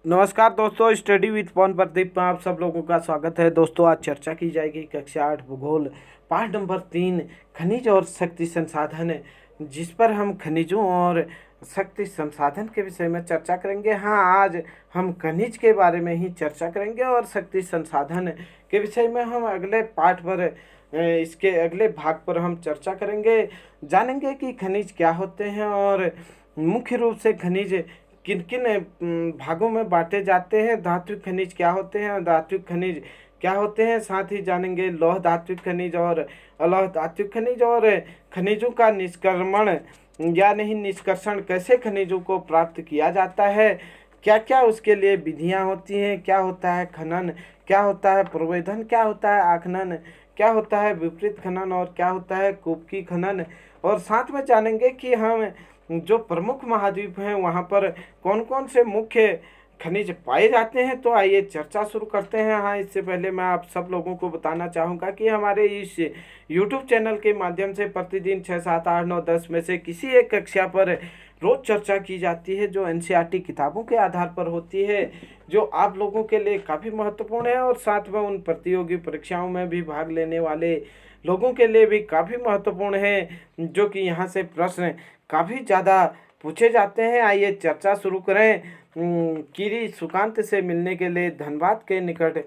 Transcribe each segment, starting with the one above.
नमस्कार दोस्तों, study with पवन प्रदीप में आप सब लोगों का स्वागत है। दोस्तों, आज चर्चा की जाएगी कक्षा 8 भूगोल पाठ नंबर 3 खनिज और शक्ति संसाधन, जिस पर हम खनिजों और शक्ति संसाधन के विषय में चर्चा करेंगे। हाँ, आज हम खनिज के बारे में ही चर्चा करेंगे और शक्ति संसाधन के विषय में हम अगले पाठ पर इसके अगले भाग पर हम चर्चा करेंगे। जानेंगे कि खनिज क्या होते हैं और मुख्य रूप से खनिज किन किन भागों में बांटे जाते हैं, धात्विक खनिज क्या होते हैं और धात्विक खनिज क्या होते हैं। साथ ही जानेंगे लौह धात्विक खनिज और अलौह धात्विक खनिज और खनिजों का निष्क्रमण या नहीं निष्कर्षण कैसे खनिजों को प्राप्त किया जाता है, क्या क्या उसके लिए विधियां होती हैं, क्या होता है खनन, क्या होता है प्रवेधन, क्या होता है आखनन, क्या होता है विपरीत खनन और क्या होता है कुपकी खनन। और साथ में जानेंगे कि हम जो प्रमुख महाद्वीप हैं वहाँ पर कौन कौन से मुख्य खनिज पाए जाते हैं। तो आइए चर्चा शुरू करते हैं। हाँ, इससे पहले मैं आप सब लोगों को बताना चाहूँगा कि हमारे इस YouTube चैनल के माध्यम से प्रतिदिन 6, 7, 8, 9, 10 में से किसी एक कक्षा पर रोज़ चर्चा की जाती है, जो NCERT किताबों के आधार पर होती है, जो आप लोगों के लिए काफ़ी महत्वपूर्ण है और साथ में उन प्रतियोगी परीक्षाओं में भी भाग लेने वाले लोगों के लिए भी काफ़ी महत्वपूर्ण है, जो कि यहाँ से प्रश्न काफ़ी ज़्यादा पूछे जाते हैं। आइए चर्चा शुरू करें। कीरी सुकांत से मिलने के लिए धनबाद के निकट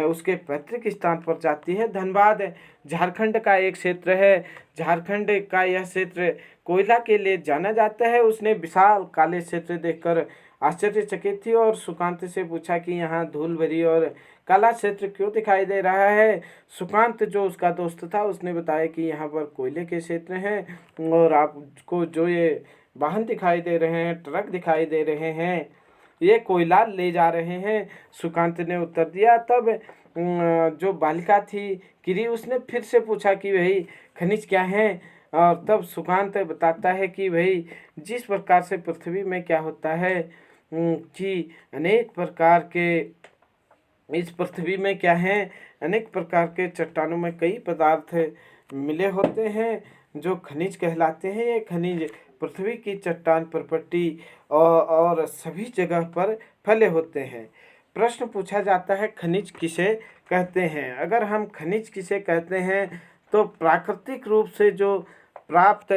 उसके पैतृक स्थान पर जाती है। धनबाद झारखंड का एक क्षेत्र है। झारखंड का यह क्षेत्र कोयला के लिए जाना जाता है। उसने विशाल काले क्षेत्र देखकर आश्चर्यचकित थी और सुकांत से पूछा कि यहाँ धूल भरी और काला क्षेत्र क्यों दिखाई दे रहा है। सुकांत, जो उसका दोस्त था, उसने बताया कि यहाँ पर कोयले के क्षेत्र हैं और आपको जो ये वाहन दिखाई दे रहे हैं, ट्रक दिखाई दे रहे हैं, ये कोयला ले जा रहे हैं। सुकांत ने उत्तर दिया। तब जो बालिका थी किरी, उसने फिर से पूछा कि भाई खनिज क्या है। और तब सुकांत बताता है कि भाई जिस प्रकार से पृथ्वी में क्या होता है कि अनेक प्रकार के इस पृथ्वी में क्या है, अनेक प्रकार के चट्टानों में कई पदार्थ मिले होते हैं जो खनिज कहलाते हैं। ये खनिज पृथ्वी की चट्टान पर पट्टी और सभी जगह पर फैले होते हैं। प्रश्न पूछा जाता है खनिज किसे कहते हैं। अगर हम खनिज किसे कहते हैं तो प्राकृतिक रूप से जो प्राप्त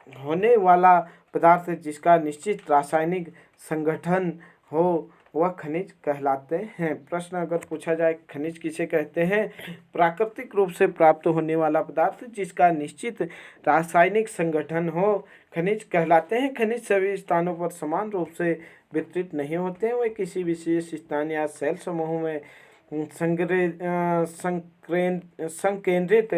होने वाला पदार्थ जिसका निश्चित रासायनिक संगठन हो वह खनिज कहलाते हैं। प्रश्न अगर पूछा जाए खनिज किसे कहते हैं, प्राकृतिक रूप से प्राप्त होने वाला पदार्थ जिसका निश्चित रासायनिक संगठन हो खनिज कहलाते हैं। खनिज सभी स्थानों पर समान रूप से वितरित नहीं होते हैं। वे किसी विशेष स्थान या सेल समूह में संकेंद्रित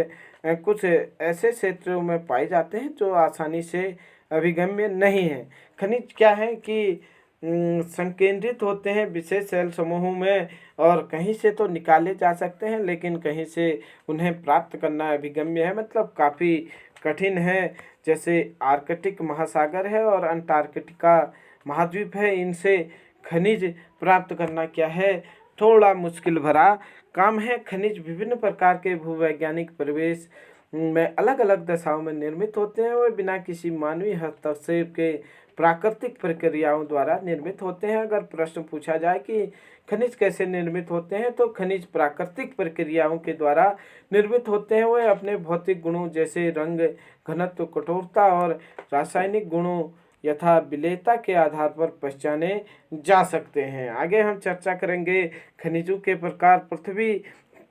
कुछ ऐसे क्षेत्रों में पाए जाते हैं जो आसानी से अभिगम्य नहीं है। खनिज क्या है कि संकेंद्रित होते हैं विशेष सेल समूहों में और कहीं से तो निकाले जा सकते हैं, लेकिन कहीं से उन्हें प्राप्त करना अभिगम्य है, मतलब काफ़ी कठिन है। जैसे आर्कटिक महासागर है और अंटार्कटिका महाद्वीप है, इनसे खनिज प्राप्त करना क्या है, थोड़ा मुश्किल भरा काम है। खनिज विभिन्न प्रकार के भूवैज्ञानिक परिवेश में अलग अलग दशाओं में निर्मित होते हैं। वे बिना किसी मानवीय हस्तक्षेप के प्राकृतिक प्रक्रियाओं द्वारा निर्मित होते हैं। अगर प्रश्न पूछा जाए कि खनिज कैसे निर्मित होते हैं तो खनिज प्राकृतिक प्रक्रियाओं के द्वारा निर्मित होते हैं। वे अपने भौतिक गुणों जैसे रंग, घनत्व, कठोरता और रासायनिक गुणों यथा विलेयता के आधार पर पहचाने जा सकते हैं। आगे हम चर्चा करेंगे खनिजों के प्रकार। पृथ्वी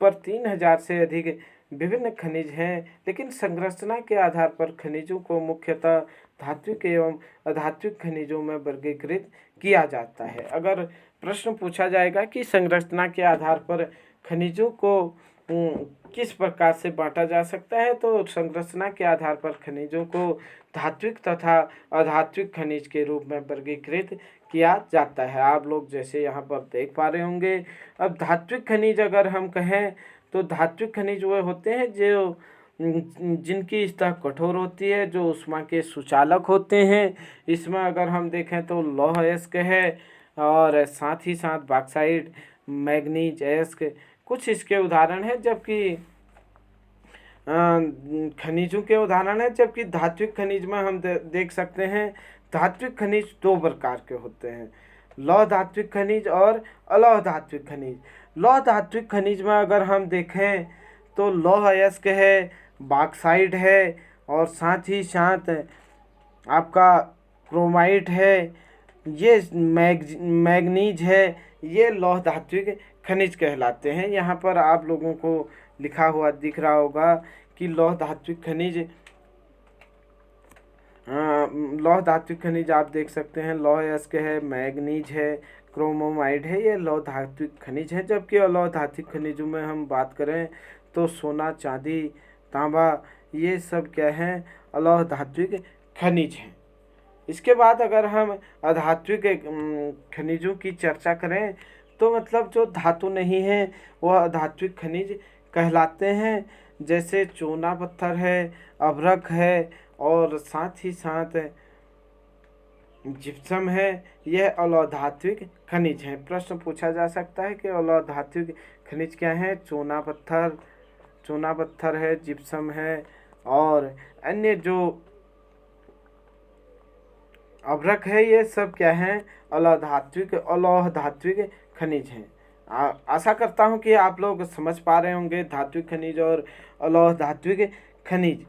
पर 3000 से अधिक विभिन्न खनिज हैं, लेकिन संरचना के आधार पर खनिजों को मुख्यतः धात्विक एवं अधात्विक खनिजों में वर्गीकृत किया जाता है। अगर प्रश्न पूछा जाएगा कि संरचना के आधार पर खनिजों को किस प्रकार से बांटा जा सकता है, तो संरचना के आधार पर खनिजों को धात्विक तथा अधात्विक खनिज के रूप में वर्गीकृत किया जाता है। आप लोग जैसे यहाँ पर देख पा रहे होंगे। अब धात्विक खनिज अगर हम कहें तो धात्विक खनिज वह होते हैं जो जिनकी सतह कठोर होती है, जो ऊष्मा के सुचालक होते हैं। इसमें अगर हम देखें तो लौह अयस्क है और साथ ही साथ बॉक्साइट, मैग्नीज अयस्क कुछ इसके उदाहरण हैं, जबकि खनिजों के उदाहरण है। जबकि धात्विक खनिज में हम देख सकते हैं धात्विक खनिज दो प्रकार के होते हैं। लौह धात्विक खनिज और अलौह धात्विक खनिज। लौह धात्विक खनिज में अगर हम देखें तो लौह अयस्क है, बॉक्साइट है, और साथ ही साथ आपका क्रोमाइट है, ये मैग्नीज है, ये लौह धात्विक खनिज कहलाते हैं। यहाँ पर आप लोगों को लिखा हुआ दिख रहा होगा कि लौह धात्विक खनिज आप देख सकते हैं, लौह अयस्क है, मैग्नीज है, क्रोमोमाइट है, ये लौह धात्विक खनिज है। जबकि अलौह धात्विक खनिजों में हम बात करें तो सोना, चांदी, तांबा, ये सब क्या हैं, अलौह धात्विक खनिज हैं। इसके बाद अगर हम अधात्विक खनिजों की चर्चा करें तो मतलब जो धातु नहीं है वह अधात्विक खनिज कहलाते हैं। जैसे चूना पत्थर है, अभ्रक है, और साथ ही साथ जिप्सम है, यह अलौह धात्विक खनिज हैं। प्रश्न पूछा जा सकता है कि अलौह धात्विक खनिज क्या है। चूना पत्थर है, जिप्सम है, और अन्य जो अभ्रक है, ये सब क्या हैं, अलौह धात्विक खनिज हैं। आशा करता हूँ कि आप लोग समझ पा रहे होंगे धात्विक खनिज और अलौह धात्विक खनिज।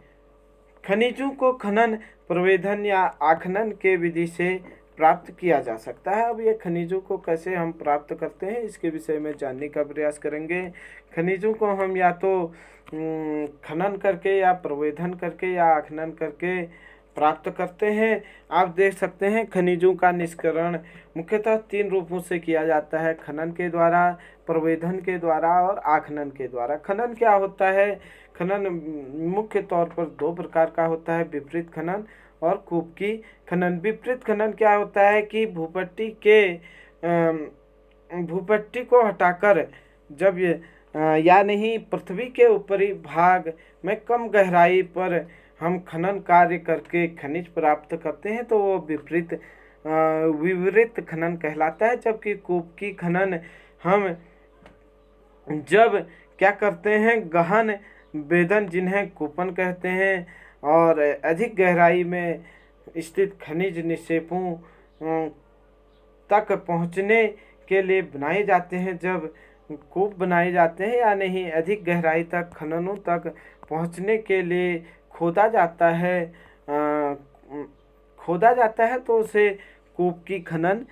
खनिजों को खनन, प्रवेधन या आखनन के विधि से प्राप्त किया जा सकता है। अब ये खनिजों को कैसे हम प्राप्त करते हैं इसके विषय में जानने का प्रयास करेंगे। खनिजों को हम या तो खनन करके या प्रवेधन करके या आखनन करके प्राप्त करते हैं। आप देख सकते हैं खनिजों का निष्करण मुख्यतः 3 रूपों से किया जाता है, खनन के द्वारा, प्रवेधन के द्वारा और आखनन के द्वारा। खनन क्या होता है? खनन मुख्य तौर पर 2 प्रकार का होता है, विपरीत खनन और कूपकी खनन। विपरीत खनन क्या होता है कि भूपट्टी को हटाकर जब या नहीं पृथ्वी के ऊपरी भाग में कम गहराई पर हम खनन कार्य करके खनिज प्राप्त करते हैं तो वो विपरीत खनन कहलाता है। जबकि कूपकी खनन हम जब क्या करते हैं, गहन वेदन जिन्हें कूपन कहते हैं, और अधिक गहराई में स्थित खनिज निक्षेपों तक पहुंचने के लिए बनाए जाते हैं। जब कूप बनाए जाते हैं या नहीं अधिक गहराई तक खननों तक पहुंचने के लिए खोदा जाता है तो उसे कूप की खनन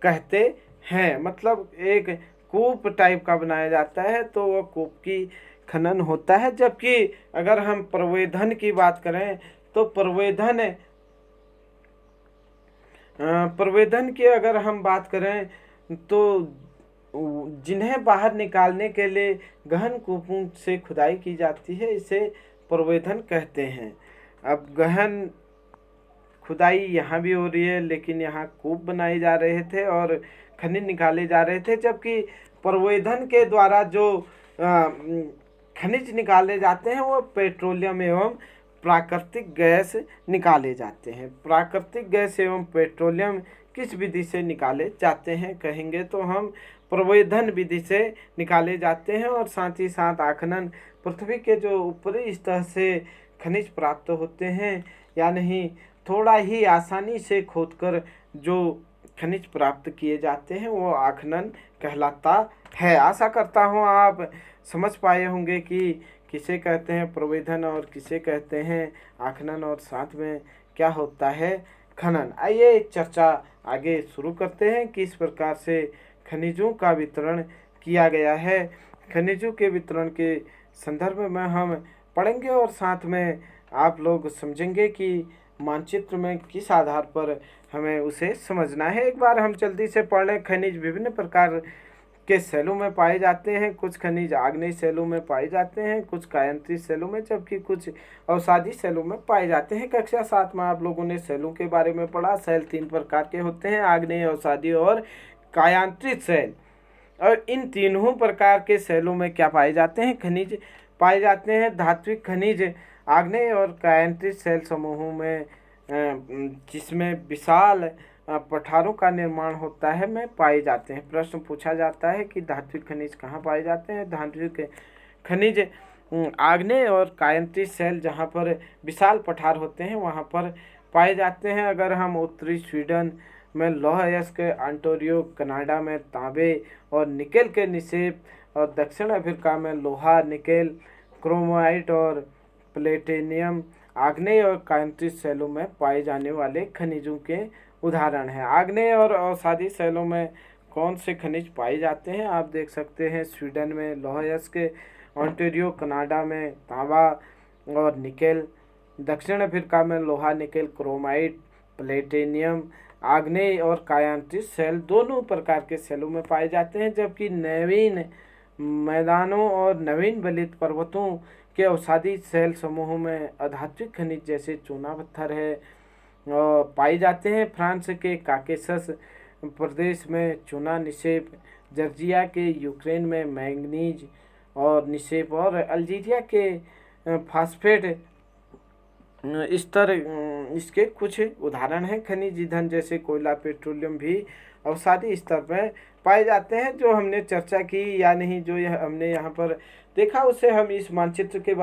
कहते हैं। मतलब एक कूप टाइप का बनाया जाता है तो वह कूप की खनन होता है। जबकि अगर हम प्रवेधन की बात करें तो प्रवेधन की अगर हम बात करें तो जिन्हें बाहर निकालने के लिए गहन कूपों से खुदाई की जाती है, इसे प्रवेधन कहते हैं। अब गहन खुदाई यहाँ भी हो रही है, लेकिन यहाँ कूप बनाए जा रहे थे और खनिज निकाले जा रहे थे। जबकि प्रवेधन के द्वारा जो खनिज निकाले जाते हैं वो पेट्रोलियम एवं प्राकृतिक गैस निकाले जाते हैं। प्राकृतिक गैस एवं पेट्रोलियम किस विधि से निकाले जाते हैं कहेंगे तो हम प्रवेधन विधि से निकाले जाते हैं। और साथ ही साथ आखनन, पृथ्वी के जो ऊपरी स्तर से खनिज प्राप्त होते हैं या नहीं थोड़ा ही आसानी से खोदकर जो खनिज प्राप्त किए जाते हैं वो आखनन कहलाता है। आशा करता हूँ आप समझ पाए होंगे कि किसे कहते हैं प्रवेधन और किसे कहते हैं आखनन, और साथ में क्या होता है खनन। आइए चर्चा आगे शुरू करते हैं कि इस प्रकार से खनिजों का वितरण किया गया है। खनिजों के वितरण के संदर्भ में हम पढ़ेंगे और साथ में आप लोग समझेंगे कि मानचित्र में किस आधार पर हमें उसे समझना है। एक बार हम जल्दी से पढ़ लें। खनिज विभिन्न प्रकार के सेलों में पाए जाते हैं। कुछ खनिज आग्नेय सेलों में पाए जाते हैं, कुछ कायांतरित सेलों में, जबकि कुछ अवसादी सेलों में पाए जाते हैं। कक्षा 7 में आप लोगों ने सेलों के बारे में पढ़ा। सेल 3 प्रकार के होते हैं, आग्नेय, अवसादी और कायांतरित सेल। और इन तीनों प्रकार के सेलों में क्या पाए जाते हैं? खनिज पाए जाते हैं। धात्विक खनिज आग्नेय और कायांतरित सेल समूहों में जिसमें विशाल पठारों का निर्माण होता है में पाए जाते हैं। प्रश्न पूछा जाता है कि धात्विक खनिज कहाँ पाए जाते हैं? धात्विक खनिज आग्नेय और कायांतरित सेल जहाँ पर विशाल पठार होते हैं वहाँ पर पाए जाते हैं। अगर हम उत्तरी स्वीडन में लौह अयस्क, ऑन्टारियो कनाडा में तांबे और निकेल के निक्षेप, और दक्षिण अफ्रीका में लोहा, निकेल, क्रोमाइट और प्लेटिनियम आग्नेय और कांतिज शैलों में पाए जाने वाले खनिजों के उदाहरण हैं। आग्नेय और अवसादी शैलों में कौन से खनिज पाए जाते हैं? आप देख सकते हैं स्वीडन में लौह अयस्क, ऑन्टारियो कनाडा में तांबा और निकेल, दक्षिण अफ्रीका में लोहा, निकेल, क्रोमाइट, प्लेटिनियम आग्नेय और कायांतित सेल दोनों प्रकार के सेलों में पाए जाते हैं, जबकि नवीन मैदानों और नवीन बलित पर्वतों के अवसादी सेल समूहों में अधात्विक खनिज जैसे चूना पत्थर है पाए जाते हैं। फ्रांस के काकेशस प्रदेश में चूना निक्षेप, जॉर्जिया के यूक्रेन में मैंगनीज और निक्षेप, और अल्जीरिया के फास्फेट स्तर इसके कुछ उदाहरण हैं। खनिज ईंधन जैसे कोयला, पेट्रोलियम भी अवसादी स्तर पर पाए जाते हैं। जो हमने चर्चा की या नहीं, जो हमने यहाँ पर देखा, उसे हम इस मानचित्र के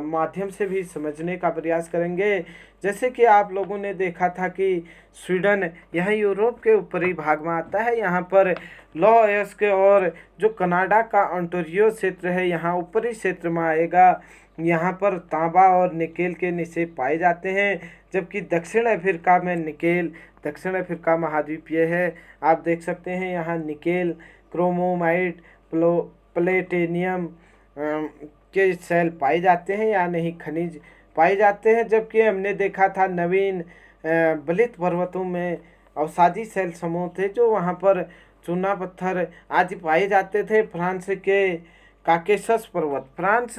माध्यम से भी समझने का प्रयास करेंगे। जैसे कि आप लोगों ने देखा था कि स्वीडन यह यूरोप के ऊपरी भाग में आता है। यहाँ पर लौह अयस्क, और जो कनाडा का ओंटारियो क्षेत्र है यहाँ ऊपरी क्षेत्र में आएगा। यहाँ पर तांबा और निकेल के निक्षेप पाए जाते हैं, जबकि दक्षिण अफ्रीका में निकेल, दक्षिण अफ्रीका महाद्वीपीय है। आप देख सकते हैं यहाँ निकेल, क्रोमोमाइट, प्लेटिनियम के सेल पाए जाते हैं या नहीं खनिज पाए जाते हैं। जबकि हमने देखा था नवीन बलित पर्वतों में अवसादी सेल समूह थे, जो वहाँ पर चूना पत्थर आदि पाए जाते थे। फ्रांस के काकेशस पर्वत, फ्रांस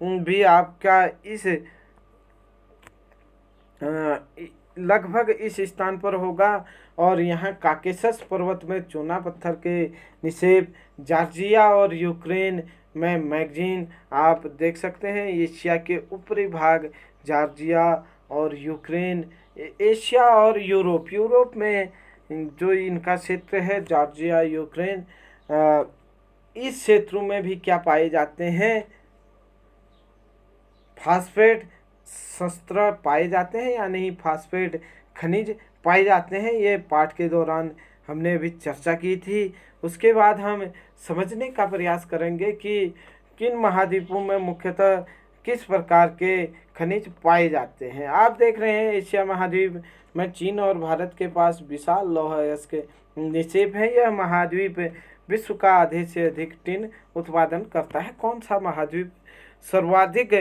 भी आपका इस लगभग इस स्थान पर होगा, और यहाँ काकेशस पर्वत में चूना पत्थर के निक्षेप, जॉर्जिया और यूक्रेन में मैंगनीज आप देख सकते हैं। एशिया के ऊपरी भाग जॉर्जिया और यूक्रेन, एशिया और यूरोप, यूरोप में जो इनका क्षेत्र है जॉर्जिया, यूक्रेन, इस क्षेत्रों में भी क्या पाए जाते हैं? फास्फेट शस्त्र पाए जाते हैं या नहीं, फास्फेट खनिज पाए जाते हैं। ये पाठ के दौरान हमने अभी चर्चा की थी। उसके बाद हम समझने का प्रयास करेंगे कि किन महाद्वीपों में मुख्यतः किस प्रकार के खनिज पाए जाते हैं। आप देख रहे हैं एशिया महाद्वीप में चीन और भारत के पास विशाल लौह अयस्क निक्षेप है। यह महाद्वीप विश्व का आधे से अधिक टिन उत्पादन करता है। कौन सा महाद्वीप सर्वाधिक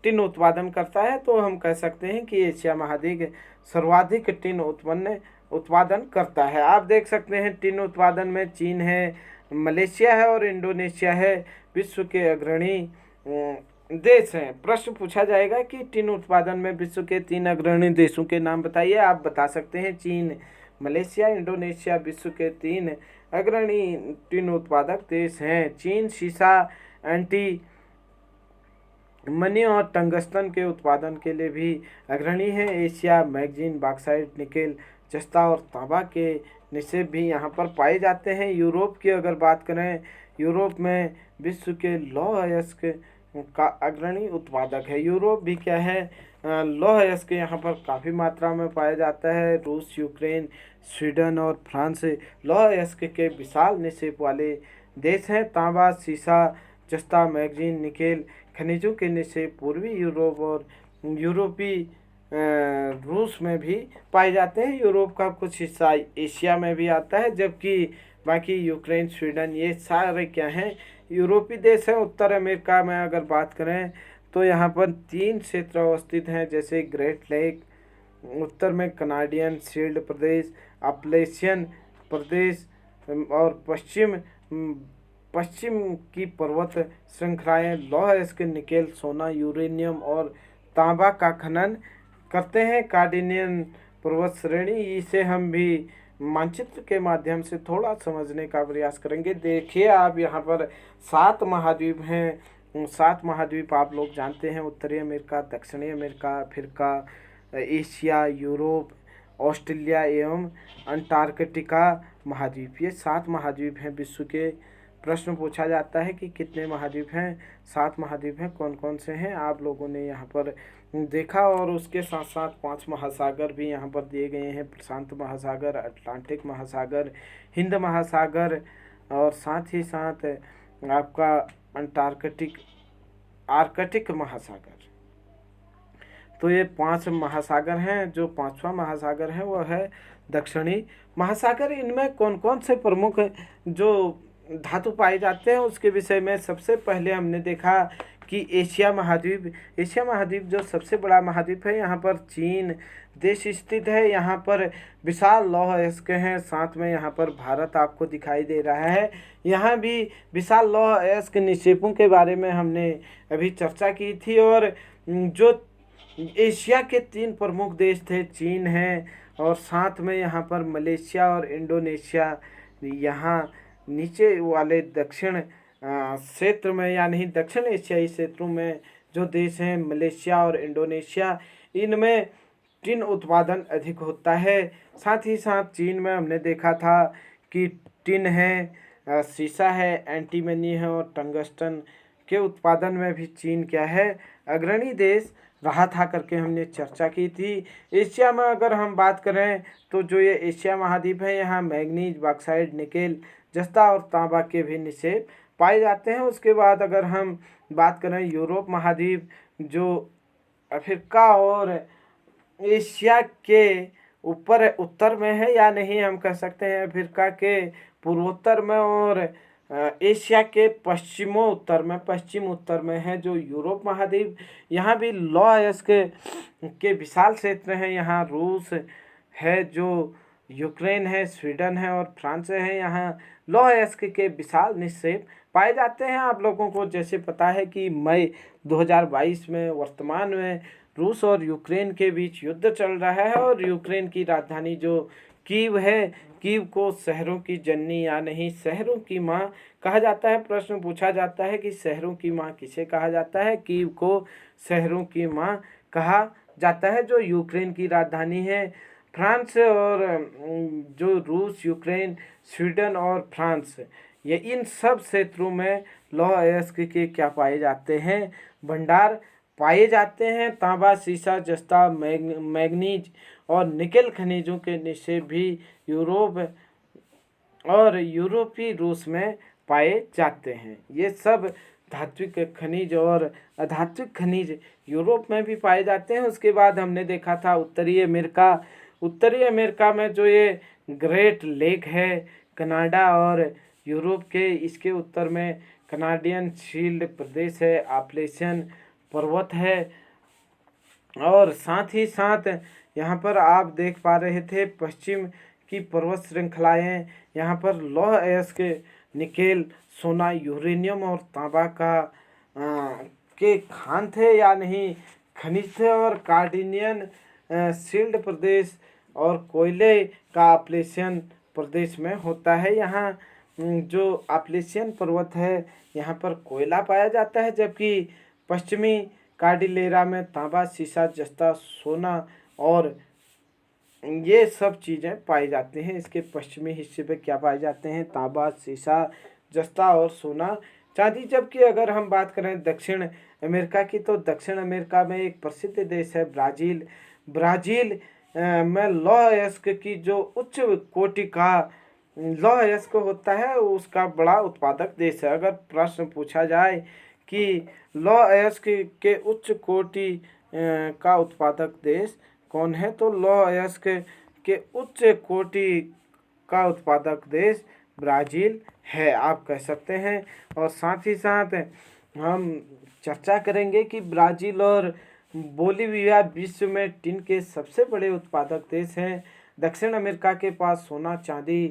टिन उत्पादन करता है? तो हम कह सकते हैं कि एशिया महाद्वीप सर्वाधिक टिन उत्पादन करता है। आप देख सकते हैं टिन उत्पादन में चीन है, मलेशिया है और इंडोनेशिया है, विश्व के अग्रणी देश हैं। प्रश्न पूछा जाएगा कि टिन उत्पादन में विश्व के 3 अग्रणी देशों के नाम बताइए। आप बता सकते हैं चीन, मलेशिया, इंडोनेशिया विश्व के 3 अग्रणी टिन उत्पादक देश हैं। चीन सीसा, एंटी मनी और टंगस्टन के उत्पादन के लिए भी अग्रणी है। एशिया मैंगनीज, बॉक्साइट, निकेल, जस्ता और तांबा के निक्षेप भी यहाँ पर पाए जाते हैं। यूरोप की अगर बात करें, यूरोप में विश्व के लौह अयस्क का अग्रणी उत्पादक है। यूरोप भी क्या है, लौह अयस्क यहाँ पर काफ़ी मात्रा में पाया जाता है। रूस, यूक्रेन, स्वीडन और फ्रांस लौह अयस्क के विशाल निक्षेप वाले देश हैं। तांबा, सीसा, जस्ता, मैंगनीज, निकेल खनिजों के निक्षेप पूर्वी यूरोप और यूरोपी रूस में भी पाए जाते हैं। यूरोप का कुछ हिस्सा एशिया में भी आता है, जबकि बाकी यूक्रेन, स्वीडन ये सारे क्या हैं, यूरोपीय देश हैं। उत्तर अमेरिका में अगर बात करें तो यहाँ पर 3 क्षेत्र अवस्थित हैं, जैसे ग्रेट लेक, उत्तर में कनाडियन शील्ड प्रदेश, अपलेशियन प्रदेश, और पश्चिम की पर्वत श्रृंखलाएँ लौह अयस्क, निकेल, सोना, यूरेनियम और तांबा का खनन करते हैं। कार्डिनियन पर्वत श्रेणी, इसे हम भी मानचित्र के माध्यम से थोड़ा समझने का प्रयास करेंगे। देखिए आप यहाँ पर 7 महाद्वीप हैं। 7 महाद्वीप आप लोग जानते हैं, उत्तरी अमेरिका, दक्षिणी America, Africa, Asia, Europe, Australia एवं अंटार्कटिका महाद्वीप। ये 7 महाद्वीप हैं विश्व के प्रश्न पूछा जाता है कि कितने महाद्वीप हैं। 7 महाद्वीप हैं। कौन कौन से हैं आप लोगों ने यहाँ पर देखा। और उसके साथ साथ 5 महासागर भी यहाँ पर दिए गए हैं। प्रशांत महासागर, अटलांटिक महासागर, हिंद महासागर और साथ ही साथ आपका आर्कटिक महासागर। तो ये 5 महासागर हैं। जो 5वां महासागर है वो है दक्षिणी महासागर। इनमें कौन कौन से प्रमुख जो धातु पाए जाते हैं उसके विषय में सबसे पहले हमने देखा कि एशिया महाद्वीप जो सबसे बड़ा महाद्वीप है, यहाँ पर चीन देश स्थित है। यहाँ पर विशाल लौह अयस्क हैं। साथ में यहाँ पर भारत आपको दिखाई दे रहा है। यहाँ भी विशाल लौह अयस्क निक्षेपों के बारे में हमने अभी चर्चा की थी। और जो एशिया के 3 प्रमुख देश थे, चीन है और साथ में यहाँ पर मलेशिया और इंडोनेशिया। यहाँ नीचे वाले दक्षिण क्षेत्र में यानी दक्षिण एशियाई क्षेत्रों में जो देश हैं मलेशिया और इंडोनेशिया, इनमें टिन उत्पादन अधिक होता है। साथ ही साथ चीन में हमने देखा था कि टिन है, सीसा है, एंटीमनी है और टंगस्टन के उत्पादन में भी चीन क्या है, अग्रणी देश रहा था करके हमने चर्चा की थी। एशिया में अगर हम बात करें तो जो ये एशिया महाद्वीप है, यहाँ मैग्नीज, बॉक्साइट, निकेल, जस्ता और तांबा के भी निक्षेप पाए जाते हैं। उसके बाद अगर हम बात करें यूरोप महाद्वीप, जो अफ्रीका और एशिया के ऊपर उत्तर में है, या नहीं हम कह सकते हैं अफ्रीका के पूर्वोत्तर में और एशिया के पश्चिम उत्तर में है जो यूरोप महाद्वीप। यहाँ भी लौह अयस्क के विशाल क्षेत्र हैं। यहाँ रूस है, जो यूक्रेन है, स्वीडन है और फ्रांस है। यहाँ लौह अयस्क के विशाल निक्षेप पाए जाते हैं। आप लोगों को जैसे पता है कि मई 2022 में वर्तमान में रूस और यूक्रेन के बीच युद्ध चल रहा है और यूक्रेन की राजधानी जो कीव है, कीव को शहरों की जननी या नहीं शहरों की माँ कहा जाता है। प्रश्न पूछा जाता है कि शहरों की माँ किसे कहा जाता है। कीव को शहरों की माँ कहा जाता है, जो यूक्रेन की राजधानी है। फ्रांस और जो रूस, यूक्रेन, स्वीडन और फ्रांस, ये इन सब क्षेत्रों में लौह अयस्क के क्या पाए जाते हैं, भंडार पाए जाते हैं। तांबा, सीसा, जस्ता, मैग्नीज और निकेल खनिजों के निक्षेप भी यूरोप और यूरोपीय रूस में पाए जाते हैं। ये सब धात्विक खनिज और अधात्विक खनिज यूरोप में भी पाए जाते हैं। उसके बाद हमने देखा था उत्तरी अमेरिका में जो ये ग्रेट लेक है, कनाडा और यूरोप के, इसके उत्तर में कनाडियन शील्ड प्रदेश है, आपलेशियन पर्वत है। और साथ ही साथ यहाँ पर आप देख पा रहे थे पश्चिम की पर्वत श्रृंखलाएँ। यहाँ पर लौह अयस्क, निकेल, सोना, यूरेनियम और तांबा के खान थे या नहीं खनिज थे। और कार्डिनियन शील्ड प्रदेश और कोयले का आपलेशियन प्रदेश में होता है। यहाँ जो आपलेशियन पर्वत है यहाँ पर कोयला पाया जाता है, जबकि पश्चिमी कार्डिलेरा में तांबा, सीसा, जस्ता, सोना और ये सब चीज़ें पाई जाती हैं। इसके पश्चिमी हिस्से पे क्या पाए जाते हैं, तांबा, सीसा, जस्ता और सोना, चांदी। जबकि अगर हम बात करें दक्षिण अमेरिका की, तो दक्षिण अमेरिका में एक प्रसिद्ध देश है ब्राज़ील में लौह अयस्क की जो उच्च कोटि का लौह अयस्क होता है उसका बड़ा उत्पादक देश है। अगर प्रश्न पूछा जाए कि लौह अयस्क के उच्च कोटि का उत्पादक देश कौन है, तो लौह अयस्क के उच्च कोटि का उत्पादक देश ब्राज़ील है, आप कह सकते हैं। और साथ ही साथ हम चर्चा करेंगे कि ब्राज़ील और बोलीविया विश्व में टिन के सबसे बड़े उत्पादक देश हैं। दक्षिण अमेरिका के पास सोना, चांदी,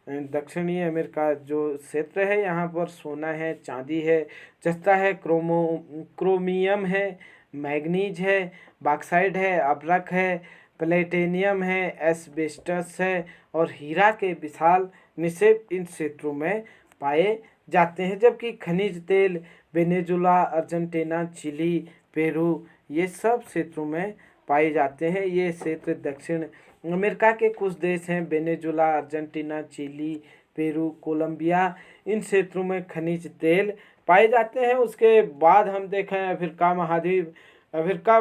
दक्षिणी अमेरिका जो क्षेत्र है यहाँ पर सोना है, चांदी है, जस्ता है, क्रोमियम है, मैग्नीज है, बॉक्साइट है, अभ्रक है, प्लेटिनियम है, एस्बेस्टस है और हीरा के विशाल निक्षेप इन क्षेत्रों में पाए जाते हैं। जबकि खनिज तेल वेनेजुला, अर्जेंटीना, चिली, पेरू, ये सब क्षेत्रों में पाए जाते हैं। ये क्षेत्र दक्षिण अमेरिका के कुछ देश हैं, Venezuela, Argentina, Chile, Peru, Colombia, इन क्षेत्रों में खनिज तेल पाए जाते हैं। उसके बाद हम देखें अफ्रीका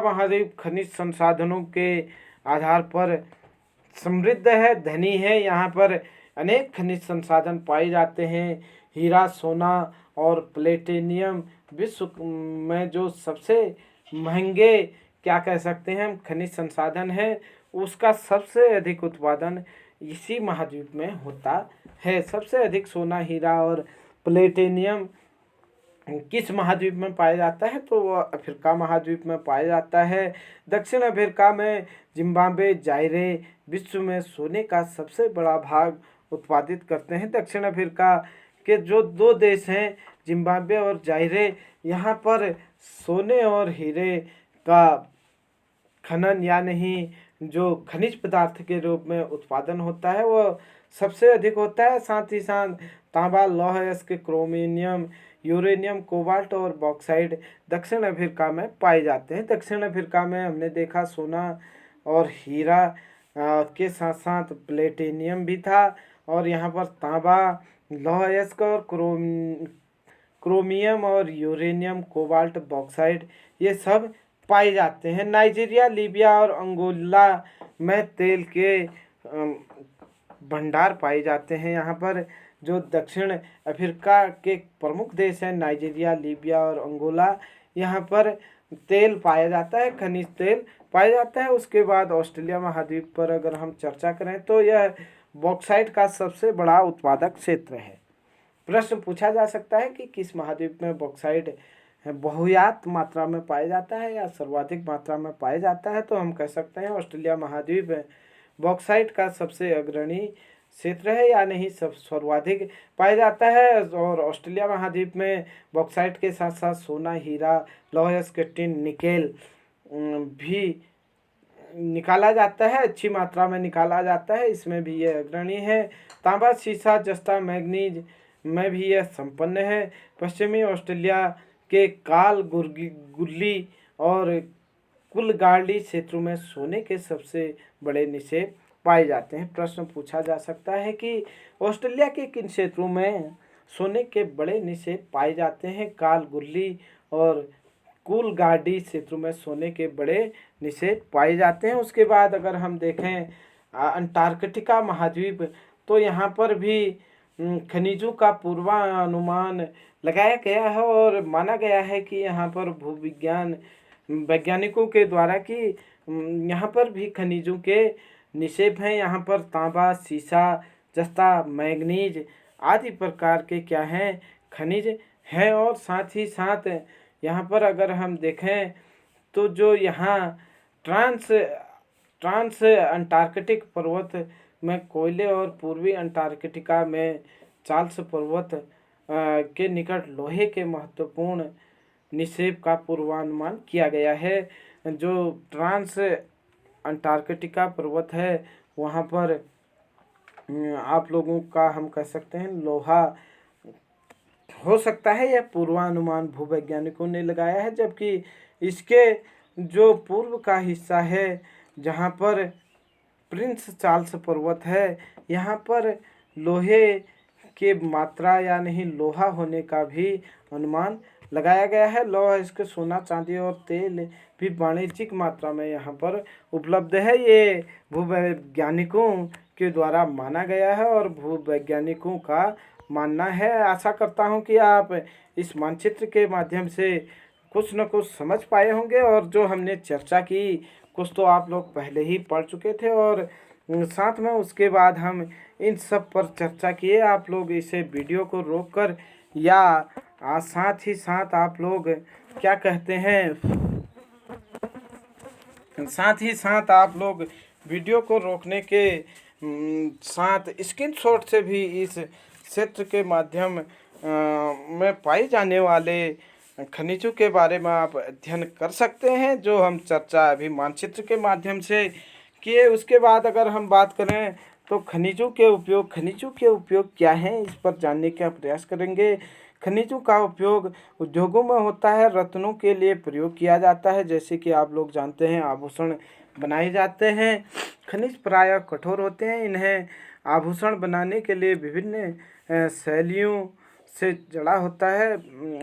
महाद्वीप खनिज संसाधनों के आधार पर समृद्ध है, धनी है। यहाँ पर अनेक खनिज संसाधन पाए जाते हैं। हीरा, सोना और प्लेटिनियम विश्व में जो सबसे महंगे क्या कह सकते हैं हम खनिज संसाधन है, उसका सबसे अधिक उत्पादन इसी महाद्वीप में होता है। सबसे अधिक सोना, हीरा और प्लेटिनियम किस महाद्वीप में पाया जाता है, तो वह अफ्रीका महाद्वीप में पाया जाता है। दक्षिण अफ्रीका में जिम्बाब्वे, जायरे विश्व में सोने का सबसे बड़ा भाग उत्पादित करते हैं। दक्षिण अफ्रीका के जो दो देश हैं, जिम्बाब्वे और जायरे, यहाँ पर सोने और हीरे का खनन या नहीं जो खनिज पदार्थ के रूप में उत्पादन होता है वह सबसे अधिक होता है। साथ ही साथ तांबा, लौह अयस्क, क्रोमियम, यूरेनियम, कोबाल्ट और बॉक्साइट दक्षिण अफ्रीका में पाए जाते हैं। दक्षिण अफ्रीका में हमने देखा सोना और हीरा के साथ साथ प्लेटिनियम भी था, और यहाँ पर तांबा, लौह अयस्क और क्रोमियम और यूरेनियम, कोबाल्ट, बॉक्साइट ये सब पाए जाते हैं। नाइजीरिया, लीबिया और अंगोला में तेल के भंडार पाए जाते हैं। यहाँ पर जो दक्षिण अफ्रीका के प्रमुख देश हैं, नाइजीरिया, लीबिया और अंगोला, यहाँ पर तेल पाया जाता है, खनिज तेल पाया जाता है। उसके बाद ऑस्ट्रेलिया महाद्वीप पर अगर हम चर्चा करें तो यह बॉक्साइट का सबसे बड़ा उत्पादक क्षेत्र है। प्रश्न पूछा जा सकता है कि किस महाद्वीप में बॉक्साइट बहुतायत मात्रा में पाया जाता है या सर्वाधिक मात्रा में पाया जाता है, तो हम कह सकते हैं ऑस्ट्रेलिया महाद्वीप बॉक्साइट का सबसे अग्रणी क्षेत्र है या नहीं सब सर्वाधिक पाया जाता है। और ऑस्ट्रेलिया महाद्वीप में बॉक्साइट के साथ साथ सोना, हीरा, लौह अयस्क, टिन, निकेल भी निकाला जाता है, अच्छी मात्रा में निकाला जाता है, इसमें भी ये अग्रणी है। तांबा, सीसा, जस्ता, मैग्नीज में भी यह संपन्न है। पश्चिमी ऑस्ट्रेलिया के काल गुरली और कुलगाड़ी क्षेत्रों में सोने के सबसे बड़े निक्षेप पाए जाते हैं। प्रश्न पूछा जा सकता है कि ऑस्ट्रेलिया के किन क्षेत्रों में सोने के बड़े निक्षेप पाए जाते हैं। काल गुरली और कुलगाड़ी क्षेत्रों में सोने के बड़े निक्षेप पाए जाते हैं। उसके बाद अगर हम देखें अंटार्कटिका महाद्वीप, तो यहाँ पर भी खनिजों का पूर्वानुमान लगाया गया है और माना गया है कि यहाँ पर भूविज्ञान वैज्ञानिकों के द्वारा कि यहाँ पर भी खनिजों के निक्षेप हैं। यहाँ पर तांबा, सीसा, जस्ता, मैग्नीज आदि प्रकार के क्या हैं खनिज हैं। और साथ ही साथ यहाँ पर अगर हम देखें तो जो यहाँ ट्रांस अंटार्कटिक पर्वत में कोयले और पूर्वी अंटार्कटिका में चार्ल्स पर्वत के निकट लोहे के महत्वपूर्ण निक्षेप का पूर्वानुमान किया गया है। जो ट्रांस अंटार्कटिका पर्वत है वहाँ पर आप लोगों का हम कह सकते हैं लोहा हो सकता है, यह पूर्वानुमान भूवैज्ञानिकों ने लगाया है। जबकि इसके जो पूर्व का हिस्सा है जहाँ पर प्रिंस चार्ल्स पर्वत है, यहाँ पर लोहे के मात्रा या नहीं लोहा होने का भी अनुमान लगाया गया है। लौह अयस्क, सोना, चांदी और तेल भी वाणिज्यिक मात्रा में यहाँ पर उपलब्ध है। ये भूवैज्ञानिकों के द्वारा माना गया है और भूवैज्ञानिकों का मानना है। आशा करता हूँ कि आप इस मानचित्र के माध्यम से कुछ न कुछ समझ पाए होंगे, और जो हमने चर्चा की कुछ तो आप लोग पहले ही पढ़ चुके थे और साथ में उसके बाद हम इन सब पर चर्चा किए। आप लोग इसे वीडियो को रोककर या साथ ही साथ आप लोग क्या कहते हैं, साथ ही साथ आप लोग वीडियो को रोकने के साथ स्क्रीनशॉट से भी इस क्षेत्र के माध्यम में पाए जाने वाले खनिजों के बारे में आप अध्ययन कर सकते हैं, जो हम चर्चा अभी मानचित्र के माध्यम से किए। उसके बाद अगर हम बात करें तो खनिजों के उपयोग क्या हैं, इस पर जानने का प्रयास करेंगे। खनिजों का उपयोग उद्योगों में होता है, रत्नों के लिए प्रयोग किया जाता है, जैसे कि आप लोग जानते हैं आभूषण बनाए जाते हैं। खनिज प्रायः कठोर होते हैं, इन्हें आभूषण बनाने के लिए विभिन्न शैलियों से जड़ा होता है।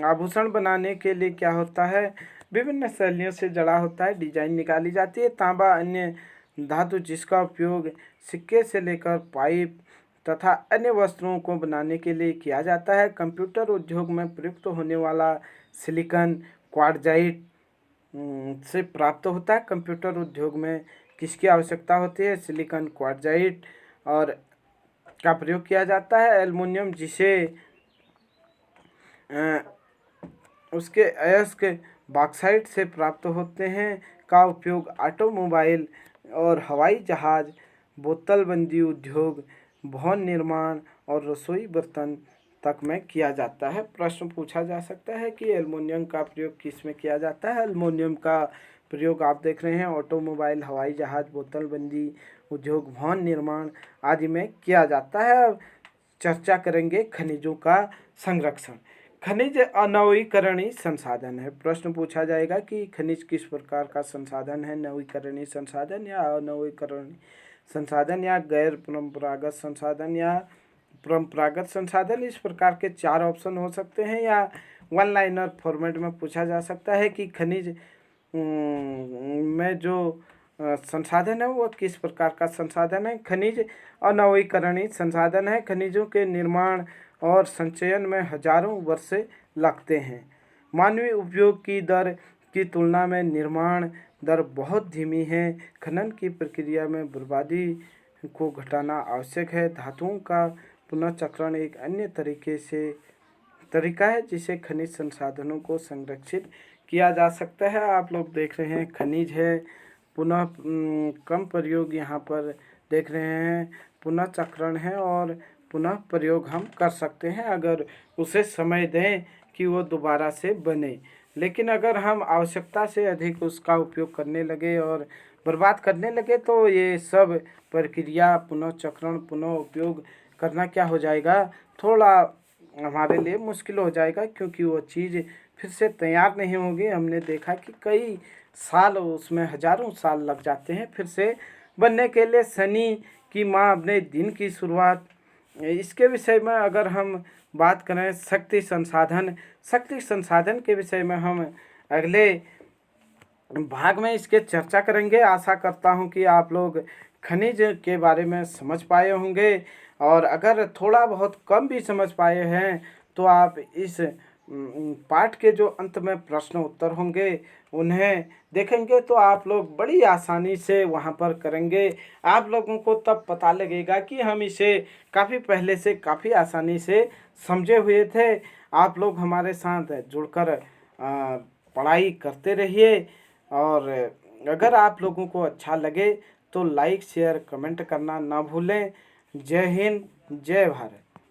आभूषण बनाने के लिए क्या होता है, विभिन्न शैलियों से जड़ा होता है, डिजाइन निकाली जाती है। तांबा अन्य धातु जिसका उपयोग सिक्के से लेकर पाइप तथा अन्य वस्त्रों को बनाने के लिए किया जाता है। कंप्यूटर उद्योग में प्रयुक्त होने वाला सिलिकॉन क्वार्ट्जाइट से प्राप्त होता है। कंप्यूटर उद्योग में किसकी आवश्यकता होती है, सिलिकॉन क्वार्ट्जाइट और का प्रयोग किया जाता है। एल्युमिनियम जिसे उसके अयस्क बॉक्साइट से प्राप्त होते हैं का उपयोग ऑटोमोबाइल और हवाई जहाज, बोतलबंदी उद्योग, भवन निर्माण और रसोई बर्तन तक में किया जाता है। प्रश्न पूछा जा सकता है कि एल्युमिनियम का प्रयोग किस में किया जाता है। एल्युमिनियम का प्रयोग आप देख रहे हैं ऑटोमोबाइल, हवाई जहाज, बोतलबंदी उद्योग, भवन निर्माण आदि में किया जाता है। अब चर्चा करेंगे खनिजों का संरक्षण। खनिज अनवीकरणीय संसाधन है। प्रश्न पूछा जाएगा कि खनिज किस प्रकार का संसाधन है, नवीकरणीय संसाधन या अनवीकरणीय संसाधन या गैर परंपरागत संसाधन या परंपरागत संसाधन। इस प्रकार के 4 ऑप्शन हो सकते हैं या वन लाइनर फॉर्मेट में पूछा जा सकता है कि खनिज में जो संसाधन है वो किस प्रकार का संसाधन है। खनिज अनवीकरणीय संसाधन है। खनिजों के निर्माण और संचयन में हजारों वर्ष लगते हैं। मानवीय उपयोग की दर की तुलना में निर्माण दर बहुत धीमी है। खनन की प्रक्रिया में बर्बादी को घटाना आवश्यक है। धातुओं का पुनर्चक्रण एक अन्य तरीका है जिसे खनिज संसाधनों को संरक्षित किया जा सकता है। आप लोग देख रहे हैं खनिज है, पुनः कम प्रयोग यहाँ पर देख रहे हैं, पुनर्चक्रण है और पुनः प्रयोग हम कर सकते हैं अगर उसे समय दें कि वो दोबारा से बने। लेकिन अगर हम आवश्यकता से अधिक उसका उपयोग करने लगे और बर्बाद करने लगे तो ये सब प्रक्रिया पुनर्चक्रण, पुनः उपयोग करना क्या हो जाएगा, थोड़ा हमारे लिए मुश्किल हो जाएगा, क्योंकि वो चीज़ फिर से तैयार नहीं होगी। हमने देखा कि कई साल, उसमें हजारों साल लग जाते हैं फिर से बनने के लिए। शनि की माँ अपने दिन की शुरुआत, इसके विषय में अगर हम बात करें शक्ति संसाधन के विषय में हम अगले भाग में इसके चर्चा करेंगे। आशा करता हूँ कि आप लोग खनिज के बारे में समझ पाए होंगे और अगर थोड़ा बहुत कम भी समझ पाए हैं तो आप इस पाठ के जो अंत में प्रश्न उत्तर होंगे उन्हें देखेंगे तो आप लोग बड़ी आसानी से वहाँ पर करेंगे। आप लोगों को तब पता लगेगा कि हम इसे काफ़ी पहले से काफ़ी आसानी से समझे हुए थे। आप लोग हमारे साथ जुड़कर पढ़ाई करते रहिए और अगर आप लोगों को अच्छा लगे तो लाइक, शेयर, कमेंट करना ना भूलें। जय हिंद, जय भारत।